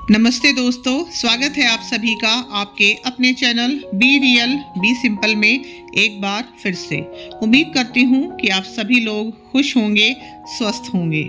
नमस्ते दोस्तों, स्वागत है आप सभी का आपके अपने channel be real be simple में एक बार फिर से। उम्मीद करती हूँ कि आप सभी लोग खुश होंगे, स्वस्थ होंगे।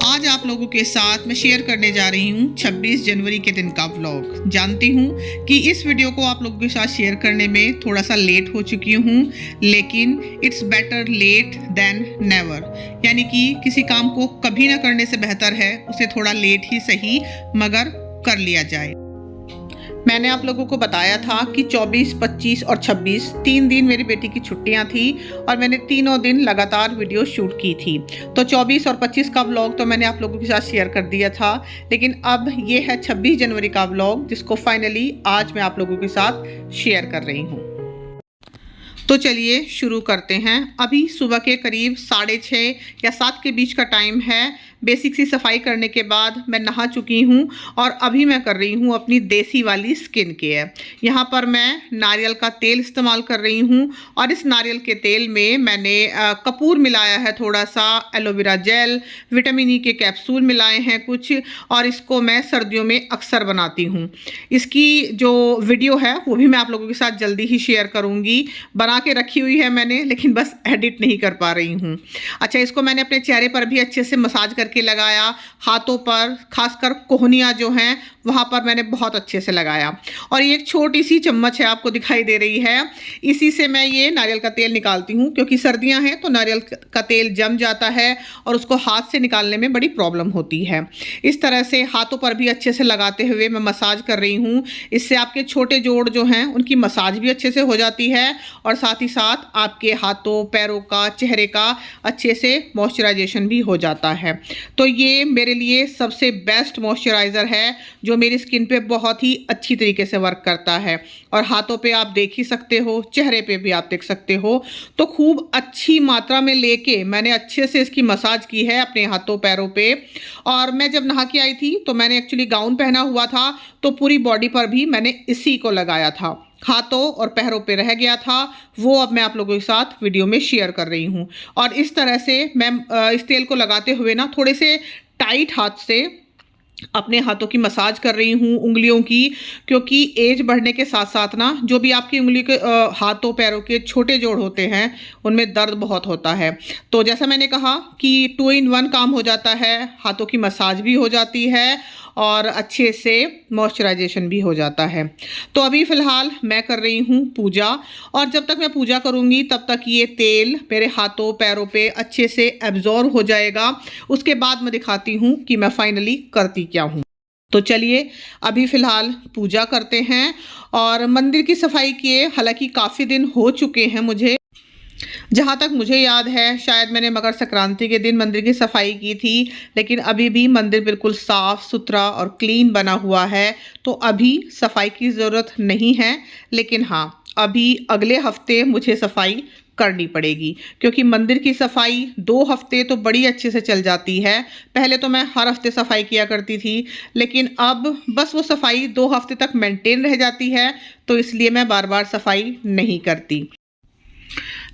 आज आप लोगों के साथ मैं शेयर करने जा रही हूँ 26 जनवरी के दिन का व्लॉग। जानती हूँ कि इस वीडियो को आप लोगों के साथ शेयर करने में थोड़ा सा लेट हो चुकी हूँ, लेकिन it's better late than never, यानी कि किसी काम को कभी ना करने से बेहतर है उसे थोड़ा लेट ही सही मगर कर लिया जाए। मैंने आप लोगों को बताया था कि 24, 25 और 26 3 दिन मेरी बेटी की छुट्टियां थी और मैंने तीनों दिन लगातार वीडियो शूट की थी। तो 24 और 25 का व्लॉग तो मैंने आप लोगों के साथ शेयर कर दिया था, लेकिन अब ये है 26 जनवरी का व्लॉग जिसको फाइनली आज मैं आप लोगों के साथ शेयर कर रही हूँ। तो चलिए शुरू करते हैं। अभी सुबह के करीब 6:30 या 7 के बीच का टाइम है। बेसिक सी सफाई करने के बाद मैं नहा चुकी हूँ और अभी मैं कर रही हूँ अपनी देसी वाली स्किन केयर। यहाँ पर मैं नारियल का तेल इस्तेमाल कर रही हूँ और इस नारियल के तेल में मैंने कपूर मिलाया है, थोड़ा सा एलोवेरा जेल, विटामिन ई के कैप्सूल मिलाए हैं कुछ, और इसको मैं सर्दियों में अक्सर बनाती हूँ। इसकी जो वीडियो है वो भी मैं आप लोगों के साथ जल्दी ही शेयर करूँगी। बना के रखी हुई है मैंने, लेकिन बस एडिट नहीं कर पा रही हूँ। अच्छा, इसको मैंने अपने चेहरे पर भी अच्छे से मसाज करके लगाया, हाथों पर, खासकर कोहनियाँ जो हैं वहाँ पर मैंने बहुत अच्छे से लगाया। और ये एक छोटी सी चम्मच है, आपको दिखाई दे रही है, इसी से मैं ये नारियल का तेल निकालती हूँ, क्योंकि सर्दियाँ हैं तो नारियल का तेल जम जाता है और उसको हाथ से निकालने में बड़ी प्रॉब्लम होती है। इस तरह से हाथों पर भी अच्छे से लगाते हुए मैं मसाज कर रही हूँ। इससे आपके छोटे जोड़ जो हैं उनकी मसाज भी अच्छे से हो जाती है और साथ ही साथ आपके हाथों, पैरों का, चेहरे का अच्छे से मॉइस्चराइजेशन भी हो जाता है। तो ये मेरे लिए सबसे बेस्ट मॉइस्चराइज़र है जो मेरी स्किन पे बहुत ही अच्छी तरीके से वर्क करता है। और हाथों पे आप देख ही सकते हो, चेहरे पे भी आप देख सकते हो। तो खूब अच्छी मात्रा में लेके मैंने अच्छे से इसकी मसाज की है अपने हाथों पैरों पे। और मैं जब नहा के आई थी तो मैंने एक्चुअली गाउन पहना हुआ था, तो पूरी बॉडी पर भी मैंने इसी को लगाया था। हाथों और पैरों पे रह गया था, वो अब मैं आप लोगों के साथ वीडियो में शेयर कर रही हूँ। और इस तरह से मैं इस तेल को लगाते हुए ना थोड़े से टाइट हाथ से अपने हाथों की मसाज कर रही हूँ, उंगलियों की, क्योंकि एज बढ़ने के साथ साथ ना जो भी आपकी उंगली के हाथों पैरों के छोटे जोड़ होते हैं उनमें दर्द बहुत होता है। तो जैसा मैंने कहा कि 2 in 1 काम हो जाता है, हाथों की मसाज भी हो जाती है और अच्छे से मॉइस्चराइजेशन भी हो जाता है। तो अभी फ़िलहाल मैं कर रही हूँ पूजा, और जब तक मैं पूजा करूँगी तब तक ये तेल मेरे हाथों पैरों पे अच्छे से एब्जॉर्ब हो जाएगा। उसके बाद मैं दिखाती हूँ कि मैं फाइनली करती क्या हूँ। तो चलिए अभी फ़िलहाल पूजा करते हैं। और मंदिर की सफाई किए हालांकि काफ़ी दिन हो चुके हैं मुझे। जहाँ तक मुझे याद है शायद मैंने मकर संक्रांति के दिन मंदिर की सफाई की थी, लेकिन अभी भी मंदिर बिल्कुल साफ़ सुथरा और क्लीन बना हुआ है, तो अभी सफाई की ज़रूरत नहीं है। लेकिन हाँ, अभी अगले हफ्ते मुझे सफाई करनी पड़ेगी, क्योंकि मंदिर की सफाई 2 हफ्ते तो बड़ी अच्छे से चल जाती है। पहले तो मैं हर हफ्ते सफाई किया करती थी, लेकिन अब बस वो सफाई 2 हफ्ते तक मेंटेन रह जाती है, तो इसलिए मैं बार बार सफाई नहीं करती।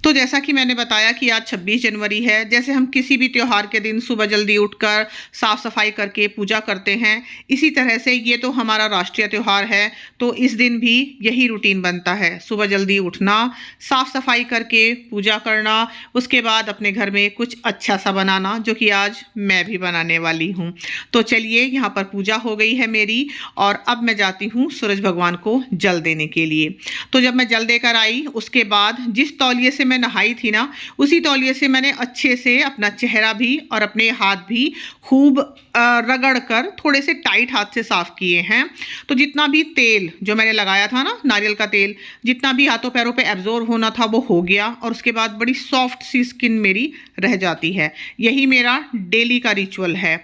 तो जैसा कि मैंने बताया कि आज 26 जनवरी है, जैसे हम किसी भी त्यौहार के दिन सुबह जल्दी उठकर साफ़ सफाई करके पूजा करते हैं, इसी तरह से ये तो हमारा राष्ट्रीय त्यौहार है, तो इस दिन भी यही रूटीन बनता है। सुबह जल्दी उठना, साफ़ सफाई करके पूजा करना, उसके बाद अपने घर में कुछ अच्छा सा बनाना, जो कि आज मैं भी बनाने वाली हूँ। तो चलिए, यहाँ पर पूजा हो गई है मेरी और अब मैं जाती हूँ सूरज भगवान को जल देने के लिए। तो जब मैं जल देकर आई उसके बाद जिस तौलिए से मैं नहाई थी ना, उसी तौलिए से मैंने अच्छे से अपना चेहरा भी और अपने हाथ भी खूब रगड़ कर थोड़े से टाइट हाथ से साफ किए हैं। तो जितना भी तेल जो मैंने लगाया था ना, नारियल का तेल, जितना भी हाथों पैरों पे एब्जॉर्ब होना था वो हो गया, और उसके बाद बड़ी सॉफ्ट सी स्किन मेरी रह जाती है। यही मेरा डेली का रिचुअल है।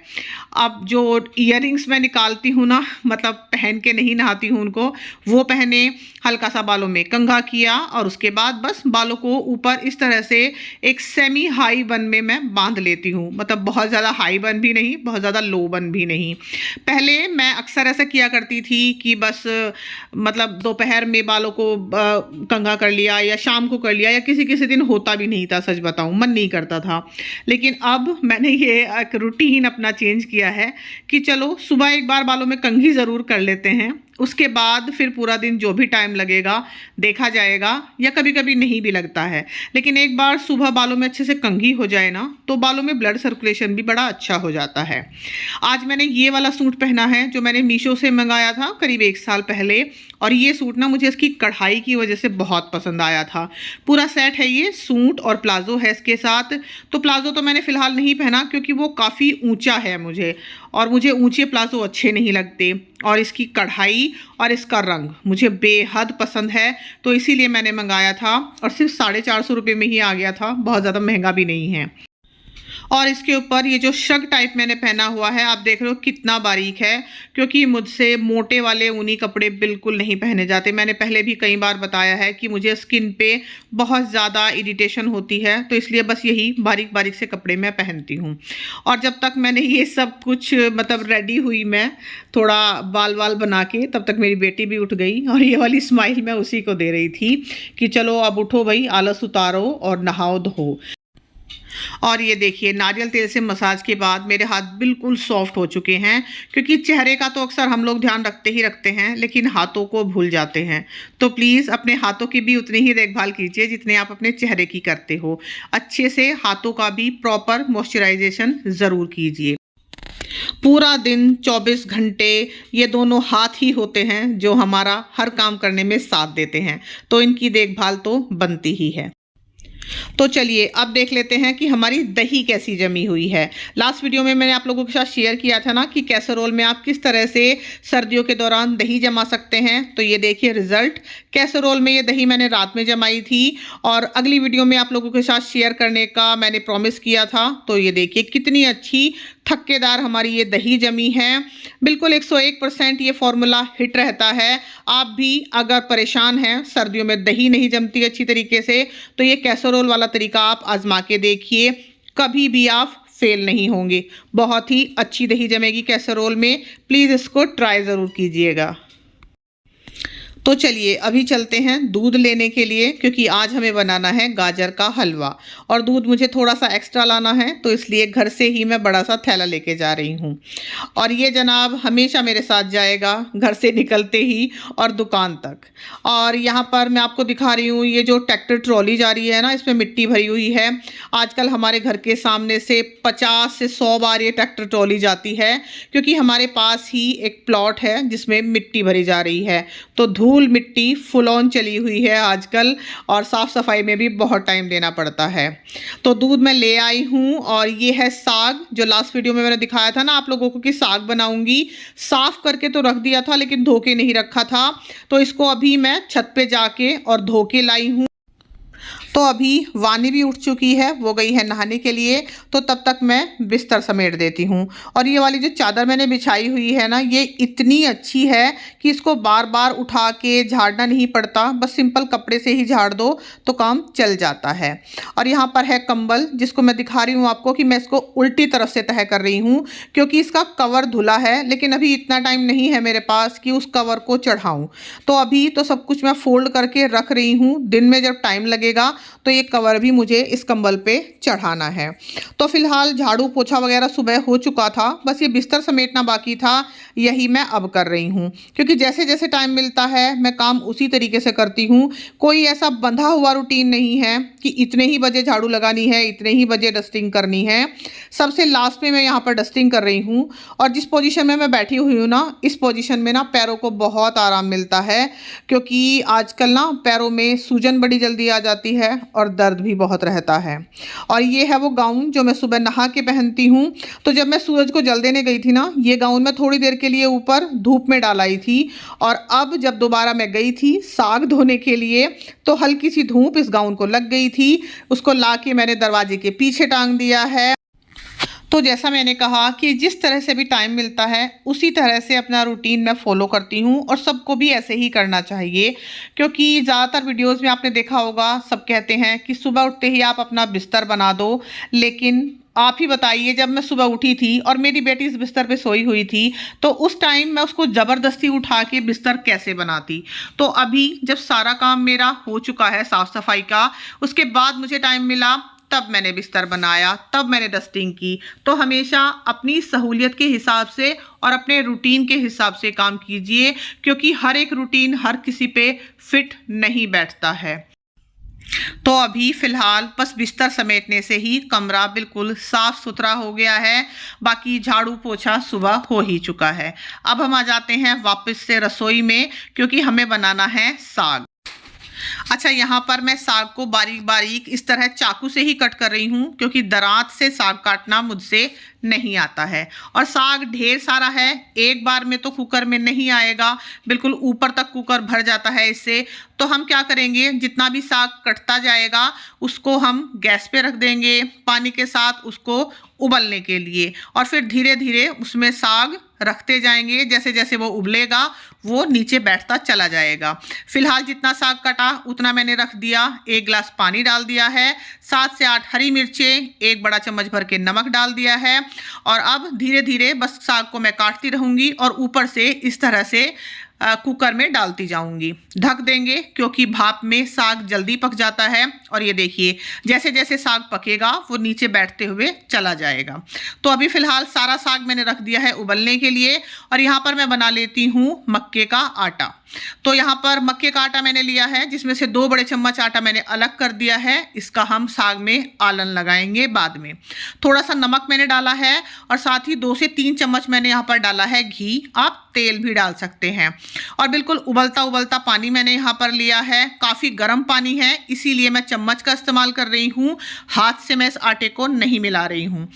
अब जो ईयररिंग्स मैं निकालती हूँ ना, मतलब पहन के नहीं नहाती हूँ उनको, वो पहने, हल्का सा बालों में कंघा किया और उसके बाद बस बालों को ऊपर इस तरह से एक सेमी हाई बन में मैं बांध लेती हूँ, मतलब बहुत ज़्यादा हाई बन भी नहीं, बहुत ज़्यादा लो बन भी नहीं। पहले मैं अक्सर ऐसा किया करती थी कि बस मतलब दोपहर में बालों को कंघा कर लिया या शाम को कर लिया, या किसी किसी दिन होता भी नहीं था, सच बताऊँ मन नहीं करता था। लेकिन अब मैंने ये एक रूटीन अपना चेंज किया है कि चलो सुबह एक बार बालों में कंघी ज़रूर कर लेते हैं, उसके बाद फिर पूरा दिन जो भी टाइम लगेगा देखा जाएगा, या कभी कभी नहीं भी लगता है। लेकिन एक बार सुबह बालों में अच्छे से कंघी हो जाए ना, तो बालों में ब्लड सर्कुलेशन भी बड़ा अच्छा हो जाता है। आज मैंने ये वाला सूट पहना है जो मैंने मीशो से मंगाया था करीब 1 साल पहले, और ये सूट ना मुझे इसकी कढ़ाई की वजह से बहुत पसंद आया था। पूरा सेट है ये, सूट और प्लाजो है इसके साथ। तो प्लाजो तो मैंने फ़िलहाल नहीं पहना क्योंकि वो काफ़ी ऊंचा है मुझे, और मुझे ऊंचे प्लाजो अच्छे नहीं लगते, और इसकी कढ़ाई और इसका रंग मुझे बेहद पसंद है, तो इसीलिए मैंने मंगाया था। और सिर्फ 450 रुपये में ही आ गया था, बहुत ज़्यादा महंगा भी नहीं है। और इसके ऊपर ये जो श्रग टाइप मैंने पहना हुआ है, आप देख रहे हो कितना बारीक है, क्योंकि मुझसे मोटे वाले ऊनी कपड़े बिल्कुल नहीं पहने जाते। मैंने पहले भी कई बार बताया है कि मुझे स्किन पे बहुत ज़्यादा इरिटेशन होती है, तो इसलिए बस यही बारीक बारीक से कपड़े मैं पहनती हूँ। और जब तक मैंने ये सब कुछ मतलब रेडी हुई मैं थोड़ा बाल वाल बना के, तब तक मेरी बेटी भी उठ गई, और ये वाली स्माइल मैं उसी को दे रही थी कि चलो अब उठो भाई, आलस उतारो और नहाओ धो। और ये देखिए नारियल तेल से मसाज के बाद मेरे हाथ बिल्कुल सॉफ्ट हो चुके हैं, क्योंकि चेहरे का तो अक्सर हम लोग ध्यान रखते ही रखते हैं, लेकिन हाथों को भूल जाते हैं। तो प्लीज़ अपने हाथों की भी उतनी ही देखभाल कीजिए जितने आप अपने चेहरे की करते हो। अच्छे से हाथों का भी प्रॉपर मॉइस्चराइजेशन ज़रूर कीजिए। पूरा दिन 24 घंटे ये दोनों हाथ ही होते हैं जो हमारा हर काम करने में साथ देते हैं, तो इनकी देखभाल तो बनती ही है। तो चलिए अब देख लेते हैं कि हमारी दही कैसी जमी हुई है। लास्ट वीडियो में मैंने आप लोगों के साथ शेयर किया था ना कि कैसरोल में आप किस तरह से सर्दियों के दौरान दही जमा सकते हैं। तो ये देखिए रिजल्ट, कैसरोल में ये दही मैंने रात में जमाई थी, और अगली वीडियो में आप लोगों के साथ शेयर करने का मैंने प्रॉमिस किया था। तो ये देखिए कितनी अच्छी थक्केदार हमारी ये दही जमी है। बिल्कुल 101% ये फॉर्मूला हिट रहता है। आप भी अगर परेशान हैं, सर्दियों में दही नहीं जमती अच्छी तरीके से, तो ये कैसरोल वाला तरीका आप आजमा के देखिए, कभी भी आप फेल नहीं होंगे। बहुत ही अच्छी दही जमेगी कैसरोल में, प्लीज़ इसको ट्राई ज़रूर कीजिएगा। तो चलिए अभी चलते हैं दूध लेने के लिए, क्योंकि आज हमें बनाना है गाजर का हलवा, और दूध मुझे थोड़ा सा एक्स्ट्रा लाना है, तो इसलिए घर से ही मैं बड़ा सा थैला लेके जा रही हूँ। और ये जनाब हमेशा मेरे साथ जाएगा, घर से निकलते ही और दुकान तक। और यहाँ पर मैं आपको दिखा रही हूँ ये जो ट्रैक्टर ट्रॉली जा रही है ना, इसमें मिट्टी भरी हुई है। आजकल हमारे घर के सामने से 50 से 100 बार ये ट्रैक्टर ट्रॉली जाती है, क्योंकि हमारे पास ही एक प्लॉट है जिसमें मिट्टी भरी जा रही है। तो धूल मिट्टी फुल ऑन चली हुई है आजकल, और साफ सफाई में भी बहुत टाइम देना पड़ता है। तो दूध मैं ले आई हूँ, और ये है साग, जो लास्ट वीडियो में मैंने दिखाया था ना आप लोगों को कि साग बनाऊंगी। साफ करके तो रख दिया था, लेकिन धो के नहीं रखा था, तो इसको अभी मैं छत पे जाके और धो के लाई हूँ। तो अभी वानी भी उठ चुकी है, वो गई है नहाने के लिए, तो तब तक मैं बिस्तर समेट देती हूँ। और ये वाली जो चादर मैंने बिछाई हुई है ना, ये इतनी अच्छी है कि इसको बार बार उठा के झाड़ना नहीं पड़ता, बस सिंपल कपड़े से ही झाड़ दो तो काम चल जाता है। और यहाँ पर है कंबल, जिसको मैं दिखा रही हूँ आपको कि मैं इसको उल्टी तरफ से तह कर रही हूँ, क्योंकि इसका कवर धुला है, लेकिन अभी इतना टाइम नहीं है मेरे पास कि उस कवर को चढ़ाऊँ। तो अभी तो सब कुछ मैं फोल्ड करके रख रही हूँ, दिन में जब टाइम लगेगा तो ये कवर भी मुझे इस कंबल पे चढ़ाना है। तो फिलहाल झाड़ू पोछा वगैरह सुबह हो चुका था, बस ये बिस्तर समेटना बाकी था, यही मैं अब कर रही हूँ, क्योंकि जैसे जैसे टाइम मिलता है मैं काम उसी तरीके से करती हूँ। कोई ऐसा बंधा हुआ रूटीन नहीं है कि इतने ही बजे झाड़ू लगानी है, इतने ही बजे डस्टिंग करनी है। सबसे लास्ट में मैं यहाँ पर डस्टिंग कर रही हूँ, और जिस पोजीशन में मैं बैठी हुई हूँ ना, इस पोजीशन में ना पैरों को बहुत आराम मिलता है, क्योंकि आजकल ना पैरों में सूजन बड़ी जल्दी आ जाती है और दर्द भी बहुत रहता है। और ये है वो गाउन जो मैं सुबह नहा के पहनती हूँ। तो जब मैं सूरज को जल देने गई थी ना, ये गाउन मैं थोड़ी देर के लिए ऊपर धूप में डाल आई थी, और अब जब दोबारा मैं गई थी साग धोने के लिए, तो हल्की सी धूप इस गाउन को लग गई थी, उसको ला के मैंने दरवाजे के पीछे टांग दिया है। तो जैसा मैंने कहा कि जिस तरह से भी टाइम मिलता है उसी तरह से अपना रूटीन मैं फॉलो करती हूँ और सबको भी ऐसे ही करना चाहिए। क्योंकि ज़्यादातर वीडियोस में आपने देखा होगा सब कहते हैं कि सुबह उठते ही आप अपना बिस्तर बना दो, लेकिन आप ही बताइए जब मैं सुबह उठी थी और मेरी बेटी इस बिस्तर पे सोई हुई थी तो उस टाइम मैं उसको ज़बरदस्ती उठा के बिस्तर कैसे बनाती। तो अभी जब सारा काम मेरा हो चुका है साफ़ सफाई का, उसके बाद मुझे टाइम मिला तब मैंने बिस्तर बनाया, तब मैंने डस्टिंग की। तो हमेशा अपनी सहूलियत के हिसाब से और अपने रूटीन के हिसाब से काम कीजिए, क्योंकि हर एक रूटीन हर किसी पे फिट नहीं बैठता है। तो अभी फिलहाल बस बिस्तर समेटने से ही कमरा बिल्कुल साफ सुथरा हो गया है, बाकी झाड़ू पोछा सुबह हो ही चुका है। अब हम आ जाते हैं वापस से रसोई में, क्योंकि हमें बनाना है साग। अच्छा, यहाँ पर मैं साग को बारीक बारीक इस तरह चाकू से ही कट कर रही हूँ, क्योंकि दरात से साग काटना मुझसे नहीं आता है। और साग ढेर सारा है, एक बार में तो कुकर में नहीं आएगा, बिल्कुल ऊपर तक कुकर भर जाता है इससे। तो हम क्या करेंगे, जितना भी साग कटता जाएगा उसको हम गैस पे रख देंगे पानी के साथ उसको उबलने के लिए, और फिर धीरे धीरे उसमें साग रखते जाएंगे। जैसे जैसे वो उबलेगा वो नीचे बैठता चला जाएगा। फिलहाल जितना साग कटा उतना मैंने रख दिया। 1 गिलास पानी डाल दिया है, 7 से 8 हरी मिर्चें, 1 बड़ा चम्मच भर के नमक डाल दिया है। और अब धीरे धीरे बस साग को मैं काटती रहूँगी और ऊपर से इस तरह से कुकर में डालती जाऊंगी। ढक देंगे क्योंकि भाप में साग जल्दी पक जाता है। और ये देखिए जैसे जैसे साग पकेगा वो नीचे बैठते हुए चला जाएगा। तो अभी फिलहाल सारा साग मैंने रख दिया है उबलने के लिए। और यहाँ पर मैं बना लेती हूँ मक्के का आटा। तो यहाँ पर मक्के का आटा मैंने लिया है, जिसमें से 2 बड़े चम्मच आटा मैंने अलग कर दिया है। इसका हम साग में आलन लगाएंगे बाद में। थोड़ा सा नमक मैंने डाला है और साथ ही 2 से 3 चम्मच मैंने यहाँ पर डाला है घी। आप तेल भी डाल सकते हैं। और बिल्कुल उबलता उबलता पानी मैंने यहाँ पर लिया है। काफ़ी गर्म पानी है, इसीलिए मैं चम्मच का इस्तेमाल कर रही हूँ, हाथ से मैं इस आटे को नहीं मिला रही हूँ।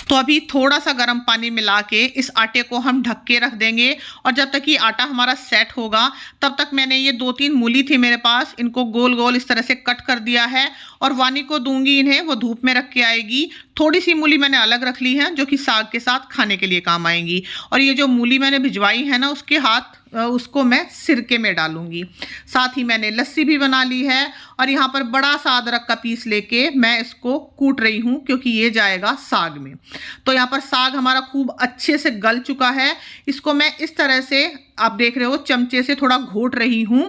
तो अभी थोड़ा सा गर्म पानी मिला के इस आटे को हम ढक के रख देंगे। और जब तक ये आटा हमारा सेट होगा तब तक मैंने ये 2-3 मूली थी मेरे पास, इनको गोल गोल इस तरह से कट कर दिया है। और वानी को दूंगी इन्हें, वो धूप में रख के आएगी। थोड़ी सी मूली मैंने अलग रख ली है जो कि साग के साथ खाने के लिए काम आएंगी। और ये जो मूली मैंने भिजवाई है ना उसको मैं सिरके में डालूंगी। साथ ही मैंने लस्सी भी बना ली है। और यहाँ पर बड़ा सा अदरक का पीस लेके मैं इसको कूट रही हूँ, क्योंकि ये जाएगा साग में। तो यहाँ पर साग हमारा खूब अच्छे से गल चुका है। इसको मैं इस तरह से, आप देख रहे हो, चमचे से थोड़ा घोट रही हूँ।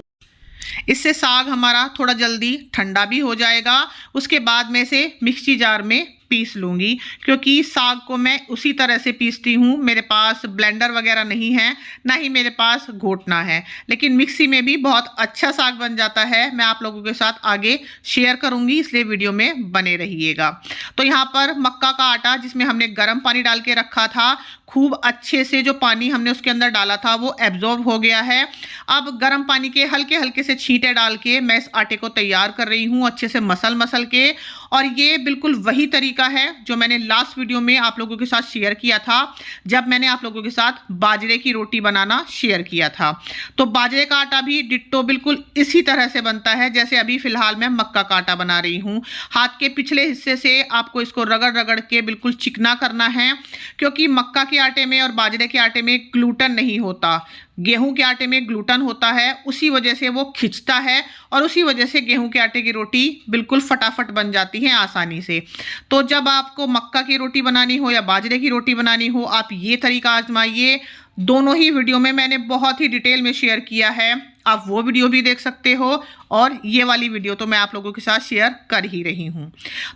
इससे साग हमारा थोड़ा जल्दी ठंडा भी हो जाएगा। उसके बाद में से मिक्सी जार में पीस लूँगी, क्योंकि साग को मैं उसी तरह से पीसती हूँ। मेरे पास ब्लेंडर वगैरह नहीं है, ना ही मेरे पास घोटना है, लेकिन मिक्सी में भी बहुत अच्छा साग बन जाता है। मैं आप लोगों के साथ आगे शेयर करूँगी, इसलिए वीडियो में बने रहिएगा। तो यहाँ पर मक्का का आटा जिसमें हमने गर्म पानी डाल के रखा था, खूब अच्छे से जो पानी हमने उसके अंदर डाला था वो एब्जॉर्ब हो गया है। अब गर्म पानी के हल्के हल्के से छींटे डाल के मैं इस आटे को तैयार कर रही हूँ, अच्छे से मसल मसल के। और ये बिल्कुल वही तरीका है जो मैंने लास्ट वीडियो में आप लोगों के साथ शेयर किया था, जब मैंने आप लोगों के साथ बाजरे की रोटी बनाना शेयर किया था। तो बाजरे का आटा भी डिट्टो बिल्कुल इसी तरह से बनता है जैसे अभी फिलहाल मैं मक्का का आटा बना रही हूँ। हाथ के पिछले हिस्से से आपको इसको रगड़ रगड़ के बिल्कुल चिकना करना है, क्योंकि मक्का के आटे में और बाजरे के आटे में ग्लूटन नहीं होता, गेहूं के आटे में ग्लूटन होता है। उसी वजह से वो खिंचता है और उसी वजह से गेहूं के आटे की रोटी बिल्कुल फटाफट बन जाती है आसानी से। तो जब आपको मक्का की रोटी बनानी हो या बाजरे की रोटी बनानी हो, आप ये तरीका आजमाइए। दोनों ही वीडियो में मैंने बहुत ही डिटेल में शेयर किया है, आप वो वीडियो भी देख सकते हो और ये वाली वीडियो तो मैं आप लोगों के साथ शेयर कर ही रही हूँ।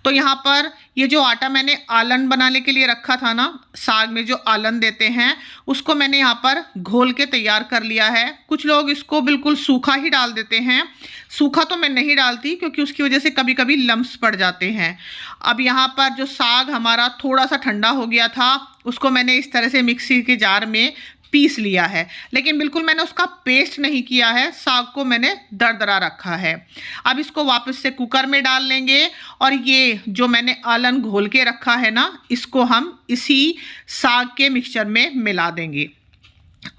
तो यहाँ पर ये जो आटा मैंने आलन बनाने के लिए रखा था ना, साग में जो आलन देते हैं, उसको मैंने यहाँ पर घोल के तैयार कर लिया है। कुछ लोग इसको बिल्कुल सूखा ही डाल देते हैं, सूखा तो मैं नहीं डालती क्योंकि उसकी वजह से कभी कभी लम्स पड़ जाते हैं। अब यहाँ पर जो साग हमारा थोड़ा सा ठंडा हो गया था, उसको मैंने इस तरह से मिक्सी के जार में पीस लिया है, लेकिन बिल्कुल मैंने उसका पेस्ट नहीं किया है, साग को मैंने दरदरा रखा है। अब इसको वापस से कुकर में डाल लेंगे और ये जो मैंने आलन घोल के रखा है ना, इसको हम इसी साग के मिक्सचर में मिला देंगे।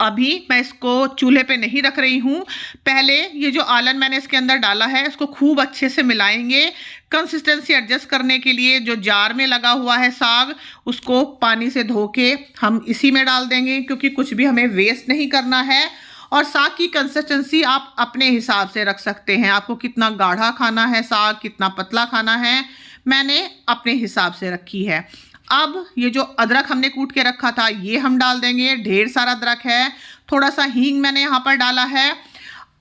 अभी मैं इसको चूल्हे पे नहीं रख रही हूँ। पहले ये जो आलन मैंने इसके अंदर डाला है इसको खूब अच्छे से मिलाएंगे। कंसिस्टेंसी एडजस्ट करने के लिए जो जार में लगा हुआ है साग, उसको पानी से धो के हम इसी में डाल देंगे, क्योंकि कुछ भी हमें वेस्ट नहीं करना है। और साग की कंसिस्टेंसी आप अपने हिसाब से रख सकते हैं, आपको कितना गाढ़ा खाना है साग, कितना पतला खाना है, मैंने अपने हिसाब से रखी है। अब ये जो अदरक हमने कूट के रखा था ये हम डाल देंगे, ढेर सारा अदरक है। थोड़ा सा हींग मैंने यहाँ पर डाला है।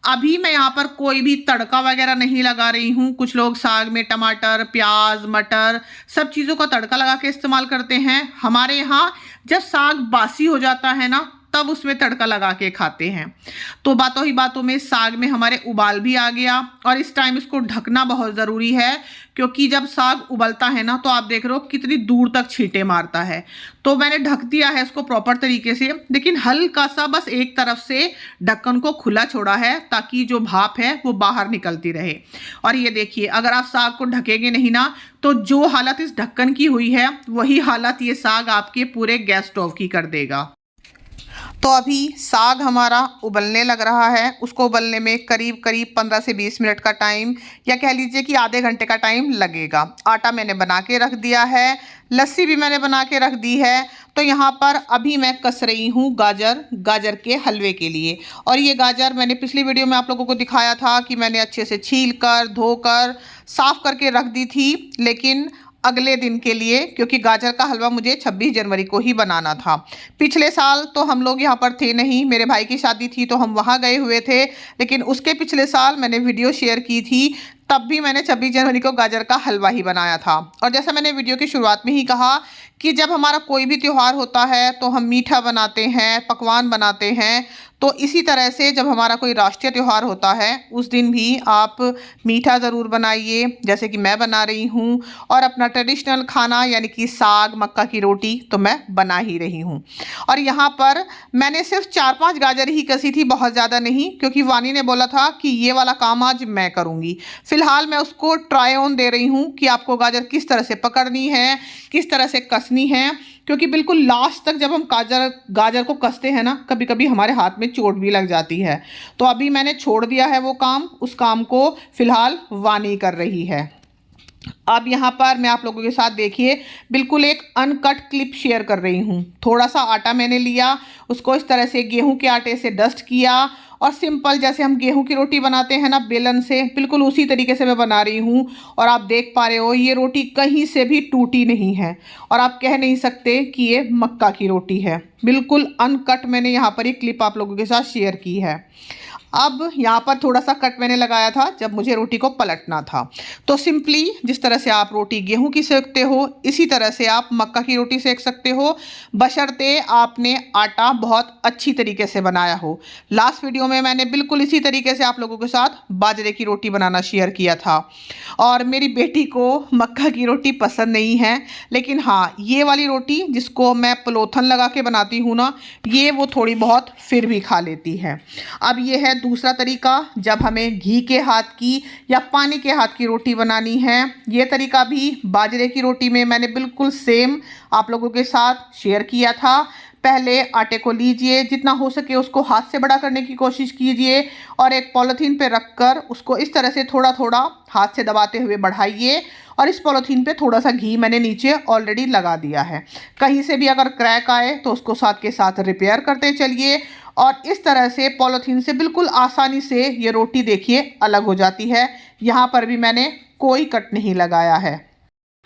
अभी मैं यहाँ पर कोई भी तड़का वगैरह नहीं लगा रही हूँ। कुछ लोग साग में टमाटर, प्याज, मटर सब चीज़ों का तड़का लगा के इस्तेमाल करते हैं। हमारे यहाँ जब साग बासी हो जाता है ना, तब उसमें तड़का लगा के खाते हैं। तो बातों ही बातों में साग में हमारे उबाल भी आ गया, और इस टाइम इसको ढकना बहुत ज़रूरी है, क्योंकि जब साग उबलता है ना तो आप देख रहे हो कितनी दूर तक छींटे मारता है। तो मैंने ढक दिया है इसको प्रॉपर तरीके से, लेकिन हल्का सा बस एक तरफ से ढक्कन को खुला छोड़ा है ताकि जो भाप है वो बाहर निकलती रहे। और ये देखिए, अगर आप साग को ढकेंगे नहीं ना तो जो हालत इस ढक्कन की हुई है वही हालत ये साग आपके पूरे गैस स्टोव की कर देगा। तो अभी साग हमारा उबलने लग रहा है। उसको उबलने में करीब करीब 15 से 20 मिनट का टाइम, या कह लीजिए कि आधे घंटे का टाइम लगेगा। आटा मैंने बना के रख दिया है, लस्सी भी मैंने बना के रख दी है। तो यहाँ पर अभी मैं कस रही हूँ गाजर के हलवे के लिए। और ये गाजर मैंने पिछली वीडियो में आप लोगों को दिखाया था कि मैंने अच्छे से छील कर, धोकर, साफ़ करके रख दी थी, लेकिन अगले दिन के लिए, क्योंकि गाजर का हलवा मुझे 26 जनवरी को ही बनाना था। पिछले साल तो हम लोग यहाँ पर थे नहीं, मेरे भाई की शादी थी तो हम वहाँ गए हुए थे, लेकिन उसके पिछले साल मैंने वीडियो शेयर की थी, तब भी मैंने 26 जनवरी को गाजर का हलवा ही बनाया था। और जैसा मैंने वीडियो की शुरुआत में ही कहा कि जब हमारा कोई भी त्यौहार होता है तो हम मीठा बनाते हैं, पकवान बनाते हैं। तो इसी तरह से जब हमारा कोई राष्ट्रीय त्यौहार होता है उस दिन भी आप मीठा ज़रूर बनाइए, जैसे कि मैं बना रही हूँ। और अपना ट्रेडिशनल खाना यानी कि साग, मक्का की रोटी तो मैं बना ही रही हूँ। और यहाँ पर मैंने सिर्फ 4-5 गाजर ही कसी थी, बहुत ज़्यादा नहीं, क्योंकि वानी ने बोला था कि ये वाला काम आज मैं करूँगी। फ़िलहाल मैं उसको ट्राई ऑन दे रही हूँ कि आपको गाजर किस तरह से पकड़नी है, किस तरह से कसनी है, क्योंकि बिल्कुल लास्ट तक जब हम गाजर को कसते हैं ना, कभी कभी हमारे हाथ में चोट भी लग जाती है। तो अभी मैंने छोड़ दिया है वो काम, उस काम को फ़िलहाल वानी कर रही है। अब यहाँ पर मैं आप लोगों के साथ देखिए बिल्कुल एक अनकट क्लिप शेयर कर रही हूँ। थोड़ा सा आटा मैंने लिया, उसको इस तरह से गेहूं के आटे से डस्ट किया, और सिंपल जैसे हम गेहूं की रोटी बनाते हैं ना बेलन से, बिल्कुल उसी तरीके से मैं बना रही हूँ। और आप देख पा रहे हो ये रोटी कहीं से भी टूटी नहीं है, और आप कह नहीं सकते कि ये मक्का की रोटी है। बिल्कुल अनकट मैंने यहाँ पर ये क्लिप आप लोगों के साथ शेयर की है। अब यहाँ पर थोड़ा सा कट मैंने लगाया था जब मुझे रोटी को पलटना था। तो सिंपली जिस तरह से आप रोटी गेहूं की सेकते हो, इसी तरह से आप मक्का की रोटी सेक सकते हो, बशर्ते आपने आटा बहुत अच्छी तरीके से बनाया हो। लास्ट वीडियो में मैंने बिल्कुल इसी तरीके से आप लोगों के साथ बाजरे की रोटी बनाना शेयर किया था। और मेरी बेटी को मक्का की रोटी पसंद नहीं है, लेकिन हाँ ये वाली रोटी जिसको मैं पलोथन लगा के बनाती हूँ ना, ये वो थोड़ी बहुत फिर भी खा लेती है। अब ये है दूसरा तरीका, जब हमें घी के हाथ की या पानी के हाथ की रोटी बनानी है। ये तरीका भी बाजरे की रोटी में मैंने बिल्कुल सेम आप लोगों के साथ शेयर किया था। पहले आटे को लीजिए, जितना हो सके उसको हाथ से बड़ा करने की कोशिश कीजिए, और एक पॉलीथीन पे रखकर उसको इस तरह से थोड़ा थोड़ा हाथ से दबाते हुए बढ़ाइए। और इस पॉलीथीन पे थोड़ा सा घी मैंने नीचे ऑलरेडी लगा दिया है। कहीं से भी अगर क्रैक आए तो उसको साथ के साथ रिपेयर करते चलिए। और इस तरह से पॉलीथीन से बिल्कुल आसानी से ये रोटी देखिए अलग हो जाती है। यहाँ पर भी मैंने कोई कट नहीं लगाया है।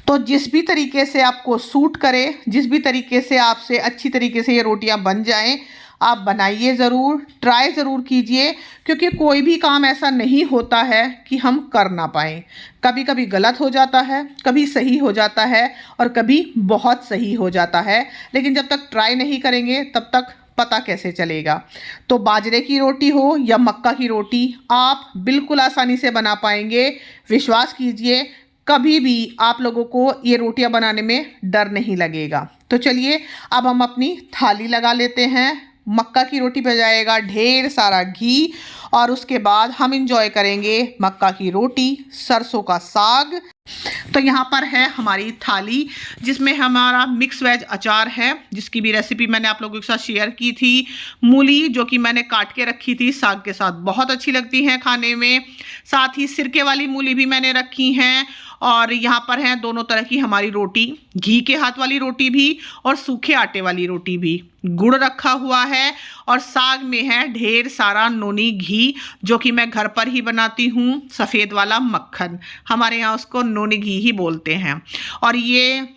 तो जिस भी तरीके से आपको सूट करे, जिस भी तरीके से आपसे अच्छी तरीके से ये रोटियां बन जाएं, आप बनाइए ज़रूर, ट्राई ज़रूर कीजिए, क्योंकि कोई भी काम ऐसा नहीं होता है कि हम कर ना पाएँ। कभी कभी गलत हो जाता है, कभी सही हो जाता है, और कभी बहुत सही हो जाता है, लेकिन जब तक ट्राई नहीं करेंगे तब तक पता कैसे चलेगा। तो बाजरे की रोटी हो या मक्का की रोटी, आप बिल्कुल आसानी से बना पाएंगे। विश्वास कीजिए, कभी भी आप लोगों को ये रोटियां बनाने में डर नहीं लगेगा। तो चलिए अब हम अपनी थाली लगा लेते हैं। मक्का की रोटी पे जाएगा ढेर सारा घी, और उसके बाद हम इंजॉय करेंगे मक्का की रोटी, सरसों का साग तो यहाँ पर है हमारी थाली, जिसमें हमारा मिक्स वेज अचार है, जिसकी भी रेसिपी मैंने आप लोगों के साथ शेयर की थी। मूली जो कि मैंने काट के रखी थी साग के साथ, बहुत अच्छी लगती हैं खाने में। साथ ही सिरके वाली मूली भी मैंने रखी हैं। और यहाँ पर है दोनों तरह की हमारी रोटी, घी के हाथ वाली रोटी भी और सूखे आटे वाली रोटी भी। गुड़ रखा हुआ है और साग में है ढेर सारा नोनी घी, जो कि मैं घर पर ही बनाती हूँ। सफ़ेद वाला मक्खन, हमारे यहाँ उसको नोनी घी ही बोलते हैं। और ये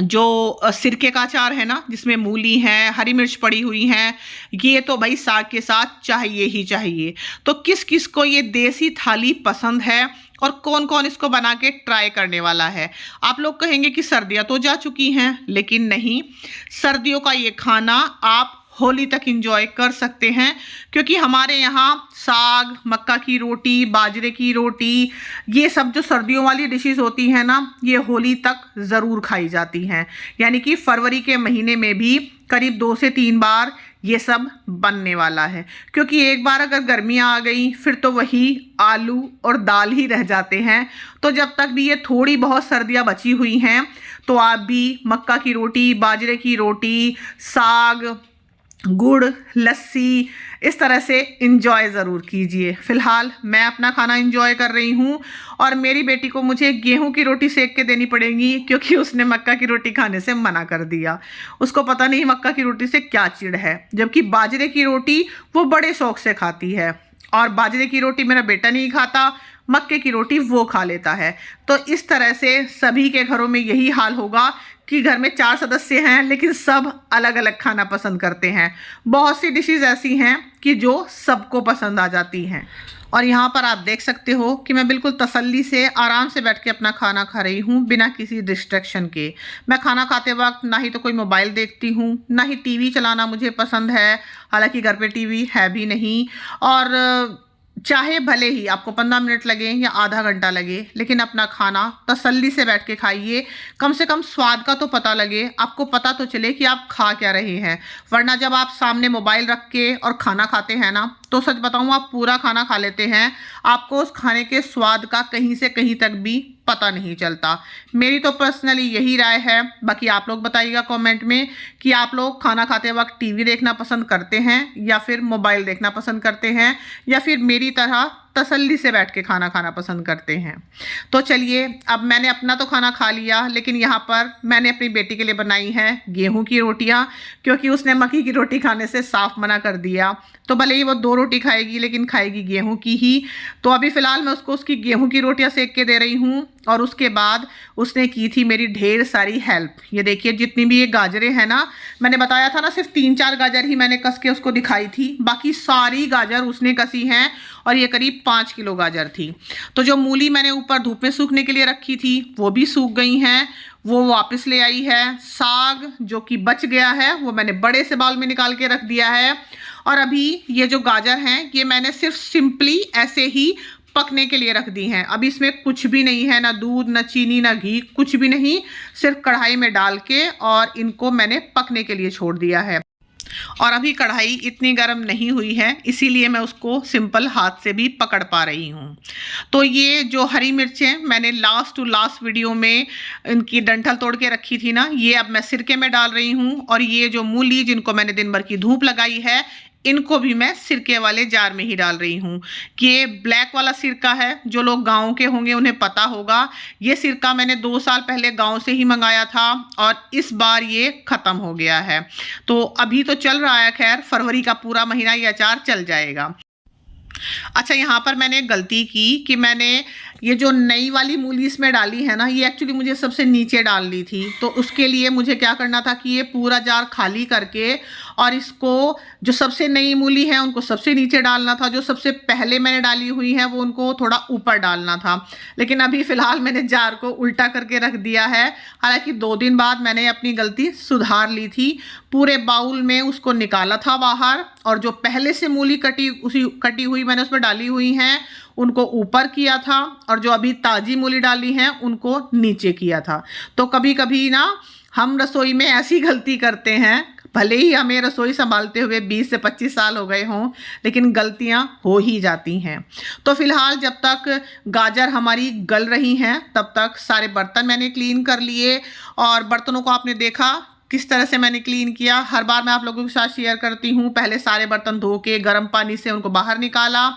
जो सिरके का अचार है ना, जिसमें मूली है, हरी मिर्च पड़ी हुई है, ये तो भाई साग के साथ चाहिए ही चाहिए। तो किस किस को ये देसी थाली पसंद है और कौन कौन इसको बना के ट्राई करने वाला है। आप लोग कहेंगे कि सर्दियाँ तो जा चुकी हैं, लेकिन नहीं, सर्दियों का ये खाना आप होली तक एंजॉय कर सकते हैं, क्योंकि हमारे यहाँ साग, मक्का की रोटी, बाजरे की रोटी, ये सब जो सर्दियों वाली डिशेस होती हैं ना, ये होली तक ज़रूर खाई जाती हैं। यानी कि फरवरी के महीने में भी करीब 2 से 3 बार ये सब बनने वाला है, क्योंकि एक बार अगर गर्मियाँ आ गई फिर तो वही आलू और दाल ही रह जाते हैं। तो जब तक भी ये थोड़ी बहुत सर्दियाँ बची हुई हैं, तो आप भी मक्का की रोटी, बाजरे की रोटी, साग, गुड़, लस्सी, इस तरह से इंजॉय ज़रूर कीजिए। फ़िलहाल मैं अपना खाना इंजॉय कर रही हूँ और मेरी बेटी को मुझे गेहूं की रोटी सेक के देनी पड़ेगी, क्योंकि उसने मक्का की रोटी खाने से मना कर दिया। उसको पता नहीं मक्का की रोटी से क्या चिढ़ है, जबकि बाजरे की रोटी वो बड़े शौक से खाती है। और बाजरे की रोटी मेरा बेटा नहीं खाता, मक्के की रोटी वो खा लेता है। तो इस तरह से सभी के घरों में यही हाल होगा कि घर में 4 सदस्य हैं, लेकिन सब अलग अलग खाना पसंद करते हैं। बहुत सी डिशेस ऐसी हैं कि जो सबको पसंद आ जाती हैं। और यहाँ पर आप देख सकते हो कि मैं बिल्कुल तसल्ली से आराम से बैठ के अपना खाना खा रही हूँ, बिना किसी डिस्ट्रैक्शन के। मैं खाना खाते वक्त ना ही तो कोई मोबाइल देखती हूँ, ना ही टीवी चलाना मुझे पसंद है। हालांकि घर पे टीवी है भी नहीं, और चाहे भले ही आपको 15 मिनट लगे या आधा घंटा लगे, लेकिन अपना खाना तसल्ली से बैठ के खाइए। कम से कम स्वाद का तो पता लगे, आपको पता तो चले कि आप खा क्या रहे हैं। वरना जब आप सामने मोबाइल रख के और खाना खाते हैं ना, तो सच बताऊं, आप पूरा खाना खा लेते हैं, आपको उस खाने के स्वाद का कहीं से कहीं तक भी पता नहीं चलता। मेरी तो पर्सनली यही राय है। बाकी आप लोग बताइएगा कमेंट में कि आप लोग खाना खाते वक्त टीवी देखना पसंद करते हैं या फिर मोबाइल देखना पसंद करते हैं, या फिर मेरी तरह तसल्ली से बैठ के खाना खाना पसंद करते हैं। तो चलिए, अब मैंने अपना तो खाना खा लिया, लेकिन यहाँ पर मैंने अपनी बेटी के लिए बनाई हैं गेहूं की रोटियाँ, क्योंकि उसने मक्की की रोटी खाने से साफ मना कर दिया। तो भले ही वो 2 रोटी खाएगी, लेकिन खाएगी गेहूं की ही। तो अभी फ़िलहाल मैं उसको उसकी गेहूं की रोटियाँ सेक के दे रही हूँ। और उसके बाद उसने की थी मेरी ढेर सारी हेल्प। ये देखिए, जितनी भी ये गाजरें हैं ना, मैंने बताया था ना, सिर्फ 3-4 गाजर ही मैंने कस के उसको दिखाई थी, बाकी सारी गाजर उसने कसी हैं। और ये करीब 5 किलो गाजर थी। तो जो मूली मैंने ऊपर धूप में सूखने के लिए रखी थी, वो भी सूख गई हैं, वो वापस ले आई है। साग जो कि बच गया है, वो मैंने बड़े से बाउल में निकाल के रख दिया है। और अभी ये जो गाजर हैं, ये मैंने सिर्फ सिंपली ऐसे ही पकने के लिए रख दी हैं। अभी इसमें कुछ भी नहीं है, ना दूध, ना चीनी, ना घी, कुछ भी नहीं। सिर्फ कढ़ाई में डाल के और इनको मैंने पकने के लिए छोड़ दिया है। और अभी कढ़ाई इतनी गर्म नहीं हुई है, इसीलिए मैं उसको सिंपल हाथ से भी पकड़ पा रही हूँ। तो ये जो हरी मिर्चें मैंने लास्ट टू लास्ट वीडियो में इनकी डंठल तोड़ के रखी थी ना, ये अब मैं सिरके में डाल रही हूँ। और ये जो मूली जिनको मैंने दिन भर की धूप लगाई है, इनको भी मैं सिरके वाले जार में ही डाल रही हूँ। ये ब्लैक वाला सिरका है, जो लोग गांव के होंगे उन्हें पता होगा। ये सिरका मैंने 2 साल पहले गांव से ही मंगाया था और इस बार ये ख़त्म हो गया है। तो अभी तो चल रहा है, खैर फरवरी का पूरा महीना ये अचार चल जाएगा। अच्छा, यहाँ पर मैंने गलती की कि मैंने ये जो नई वाली मूली इसमें डाली है ना, ये एक्चुअली मुझे सबसे नीचे डालनी थी। तो उसके लिए मुझे क्या करना था कि ये पूरा जार खाली करके और इसको जो सबसे नई मूली है उनको सबसे नीचे डालना था, जो सबसे पहले मैंने डाली हुई है वो उनको थोड़ा ऊपर डालना था। लेकिन अभी फ़िलहाल मैंने जार को उल्टा करके रख दिया है। हालांकि 2 दिन बाद मैंने अपनी गलती सुधार ली थी। पूरे बाउल में उसको निकाला था बाहर, और जो पहले से मूली कटी हुई मैंने उसमें डाली हुई हैं उनको ऊपर किया था, और जो अभी ताज़ी मूली डाली हैं उनको नीचे किया था। तो कभी कभी ना हम रसोई में ऐसी गलती करते हैं, भले ही हमें रसोई संभालते हुए 20 से 25 साल हो गए हों, लेकिन गलतियां हो ही जाती हैं। तो फिलहाल जब तक गाजर हमारी गल रही हैं तब तक सारे बर्तन मैंने क्लीन कर लिए। और बर्तनों को आपने देखा किस तरह से मैंने क्लीन किया, हर बार मैं आप लोगों के साथ शेयर करती हूँ। पहले सारे बर्तन धो के गर्म पानी से उनको बाहर निकाला,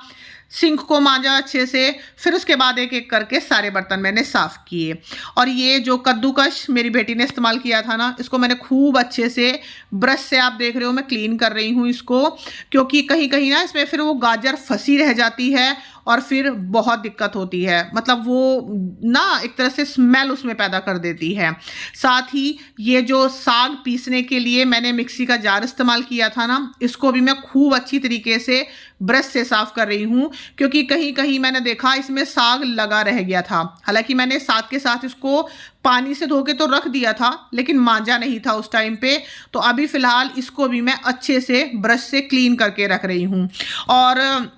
सिंक को मांजा अच्छे से, फिर उसके बाद एक एक करके सारे बर्तन मैंने साफ़ किए। और ये जो कद्दूकश मेरी बेटी ने इस्तेमाल किया था ना, इसको मैंने खूब अच्छे से ब्रश से, आप देख रहे हो मैं क्लीन कर रही हूँ इसको, क्योंकि कहीं कहीं ना इसमें फिर वो गाजर फंसी रह जाती है और फिर बहुत दिक्कत होती है। मतलब वो ना एक तरह से स्मेल उसमें पैदा कर देती है। साथ ही ये जो साग पीसने के लिए मैंने मिक्सी का जार इस्तेमाल किया था ना, इसको भी मैं खूब अच्छी तरीके से ब्रश से साफ कर रही हूँ, क्योंकि कहीं कहीं मैंने देखा इसमें साग लगा रह गया था। हालांकि मैंने साग के साथ इसको पानी से धो के तो रख दिया था, लेकिन मांजा नहीं था उस टाइम पे। तो अभी फ़िलहाल इसको भी मैं अच्छे से ब्रश से क्लीन करके रख रही हूँ। और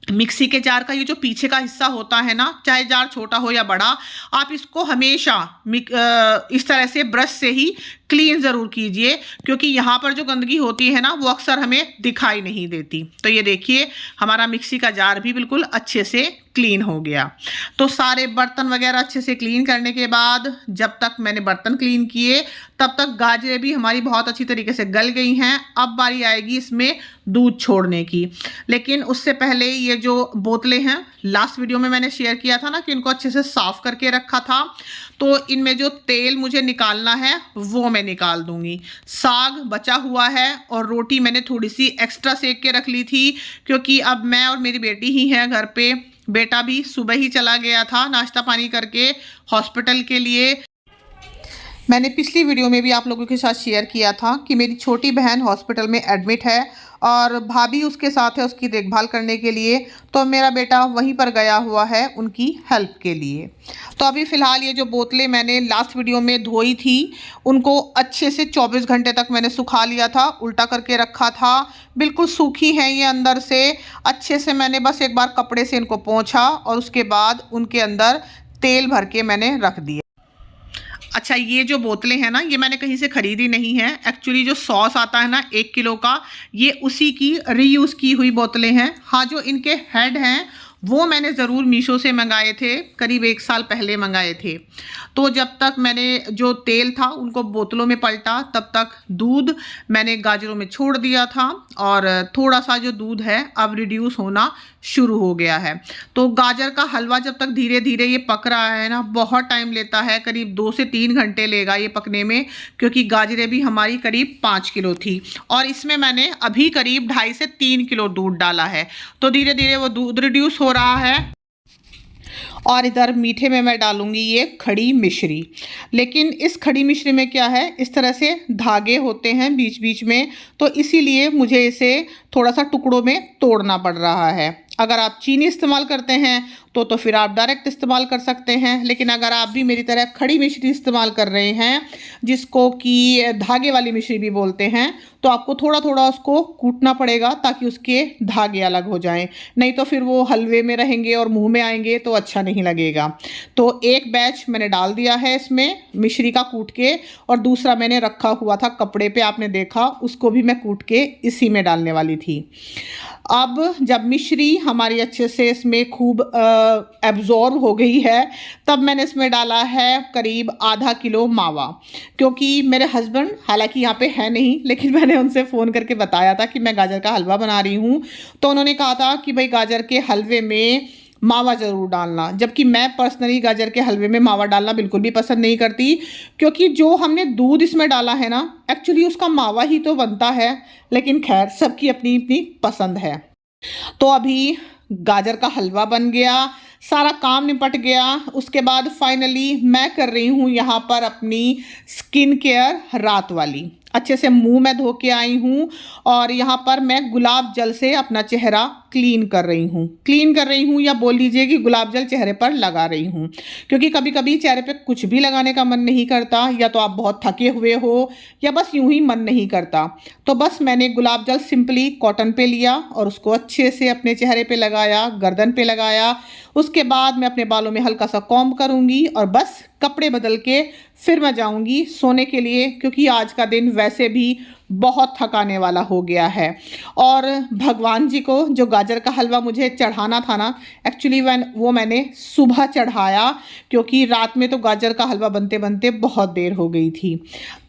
मिक्सी के जार का ये जो पीछे का हिस्सा होता है ना, चाहे जार छोटा हो या बड़ा, आप इसको हमेशा इस तरह से ब्रश से ही क्लीन ज़रूर कीजिए, क्योंकि यहाँ पर जो गंदगी होती है ना वो अक्सर हमें दिखाई नहीं देती। तो ये देखिए हमारा मिक्सी का जार भी बिल्कुल अच्छे से क्लीन हो गया। तो सारे बर्तन वगैरह अच्छे से क्लीन करने के बाद, जब तक मैंने बर्तन क्लीन किए तब तक गाजरें भी हमारी बहुत अच्छी तरीके से गल गई हैं। अब बारी आएगी इसमें दूध छोड़ने की। लेकिन उससे पहले ये जो बोतलें हैं, लास्ट वीडियो में मैंने शेयर किया था ना कि इनको अच्छे से साफ़ करके रखा था, तो इनमें जो तेल मुझे निकालना है वो मैं निकाल दूंगी। साग बचा हुआ है और रोटी मैंने थोड़ी सी एक्स्ट्रा सेक के रख ली थी, क्योंकि अब मैं और मेरी बेटी ही हैं घर पे। बेटा भी सुबह ही चला गया था नाश्ता पानी करके हॉस्पिटल के लिए। मैंने पिछली वीडियो में भी आप लोगों के साथ शेयर किया था कि मेरी छोटी बहन हॉस्पिटल में एडमिट है और भाभी उसके साथ है उसकी देखभाल करने के लिए। तो मेरा बेटा वहीं पर गया हुआ है उनकी हेल्प के लिए। तो अभी फ़िलहाल ये जो बोतलें मैंने लास्ट वीडियो में धोई थी, उनको अच्छे से 24 घंटे तक मैंने सुखा लिया था, उल्टा करके रखा था। बिल्कुल सूखी हैं ये अंदर से। अच्छे से मैंने बस एक बार कपड़े से इनको पोंछा और उसके बाद उनके अंदर तेल भर के मैंने रख दिया। अच्छा, ये जो बोतलें हैं ना, ये मैंने कहीं से ख़रीदी नहीं है। एक्चुअली जो सॉस आता है ना 1 किलो का, ये उसी की रीयूज़ की हुई बोतलें हैं। हाँ, जो इनके हेड हैं वो मैंने ज़रूर मीशो से मंगाए थे, करीब 1 साल पहले मंगाए थे। तो जब तक मैंने जो तेल था उनको बोतलों में पलटा, तब तक दूध मैंने गाजरों में छोड़ दिया था और थोड़ा सा जो दूध है अब रिड्यूस होना शुरू हो गया है। तो गाजर का हलवा जब तक धीरे धीरे ये पक रहा है ना, बहुत टाइम लेता है, करीब 2 से 3 घंटे लेगा ये पकने में, क्योंकि गाजरें भी हमारी करीब 5 किलो थी और इसमें मैंने अभी करीब 2.5 से 3 किलो दूध डाला है। तो धीरे धीरे वो दूध रिड्यूस हो रहा है। और इधर मीठे में मैं डालूंगी ये खड़ी मिश्री। लेकिन इस खड़ी मिश्री में क्या है, इस तरह से धागे होते हैं बीच बीच में, तो इसीलिए मुझे इसे थोड़ा सा टुकड़ों में तोड़ना पड़ रहा है। अगर आप चीनी इस्तेमाल करते हैं तो फिर आप डायरेक्ट इस्तेमाल कर सकते हैं, लेकिन अगर आप भी मेरी तरह खड़ी मिश्री इस्तेमाल कर रहे हैं, जिसको कि धागे वाली मिश्री भी बोलते हैं, तो आपको थोड़ा थोड़ा उसको कूटना पड़ेगा ताकि उसके धागे अलग हो जाएं। नहीं तो फिर वो हलवे में रहेंगे और मुंह में आएंगे तो अच्छा नहीं लगेगा। तो एक बैच मैंने डाल दिया है इसमें मिश्री का कूट के, और दूसरा मैंने रखा हुआ था कपड़े पे, आपने देखा, उसको भी मैं कूट के इसी में डालने वाली थी। अब जब मिश्री हमारी अच्छे से इसमें खूब एब्जॉर्ब हो गई है, तब मैंने इसमें डाला है करीब आधा किलो मावा। क्योंकि मेरे हस्बैंड हालांकि यहाँ पे है नहीं, लेकिन मैंने उनसे फ़ोन करके बताया था कि मैं गाजर का हलवा बना रही हूँ, तो उन्होंने कहा था कि भाई गाजर के हलवे में मावा ज़रूर डालना। जबकि मैं पर्सनली गाजर के हलवे में मावा डालना बिल्कुल भी पसंद नहीं करती, क्योंकि जो हमने दूध इसमें डाला है ना, एक्चुअली उसका मावा ही तो बनता है। लेकिन खैर, सबकी अपनी अपनी पसंद है। तो अभी गाजर का हलवा बन गया, सारा काम निपट गया। उसके बाद फाइनली मैं कर रही हूँ यहाँ पर अपनी स्किन केयर रात वाली। अच्छे से मुंह में धो के आई हूँ और यहाँ पर मैं गुलाब जल से अपना चेहरा क्लीन कर रही हूँ या बोल लीजिए कि गुलाब जल चेहरे पर लगा रही हूँ। क्योंकि कभी कभी चेहरे पे कुछ भी लगाने का मन नहीं करता, या तो आप बहुत थके हुए हो या बस यूं ही मन नहीं करता। तो बस मैंने गुलाब जल सिंपली कॉटन पे लिया और उसको अच्छे से अपने चेहरे पे लगाया, गर्दन पे लगाया। उसके बाद मैं अपने बालों में हल्का सा कॉम्ब करूँगी और बस कपड़े बदल के फिर मैं जाऊँगी सोने के लिए, क्योंकि आज का दिन वैसे भी बहुत थकाने वाला हो गया है। और भगवान जी को जो गाजर का हलवा मुझे चढ़ाना था ना, एक्चुअली वो मैंने सुबह चढ़ाया, क्योंकि रात में तो गाजर का हलवा बनते बनते बहुत देर हो गई थी।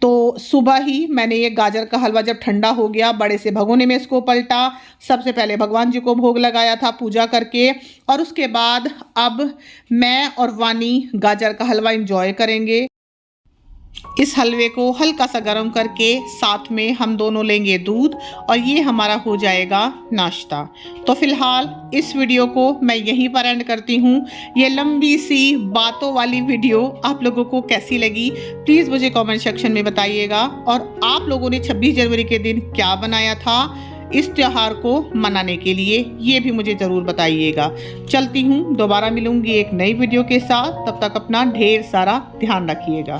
तो सुबह ही मैंने ये गाजर का हलवा जब ठंडा हो गया, बड़े से भगोने में इसको पलटा। सबसे पहले भगवान जी को भोग लगाया था पूजा करके, और उसके बाद अब मैं और वानी गाजर का हलवा एंजॉय करेंगे। इस हलवे को हल्का सा गर्म करके साथ में हम दोनों लेंगे दूध, और ये हमारा हो जाएगा नाश्ता। तो फिलहाल इस वीडियो को मैं यहीं पर एंड करती हूँ। ये लंबी सी बातों वाली वीडियो आप लोगों को कैसी लगी प्लीज़ मुझे कमेंट सेक्शन में बताइएगा। और आप लोगों ने 26 जनवरी के दिन क्या बनाया था इस त्योहार को मनाने के लिए, ये भी मुझे ज़रूर बताइएगा। चलती हूँ, दोबारा मिलूंगी एक नई वीडियो के साथ। तब तक अपना ढेर सारा ध्यान रखिएगा।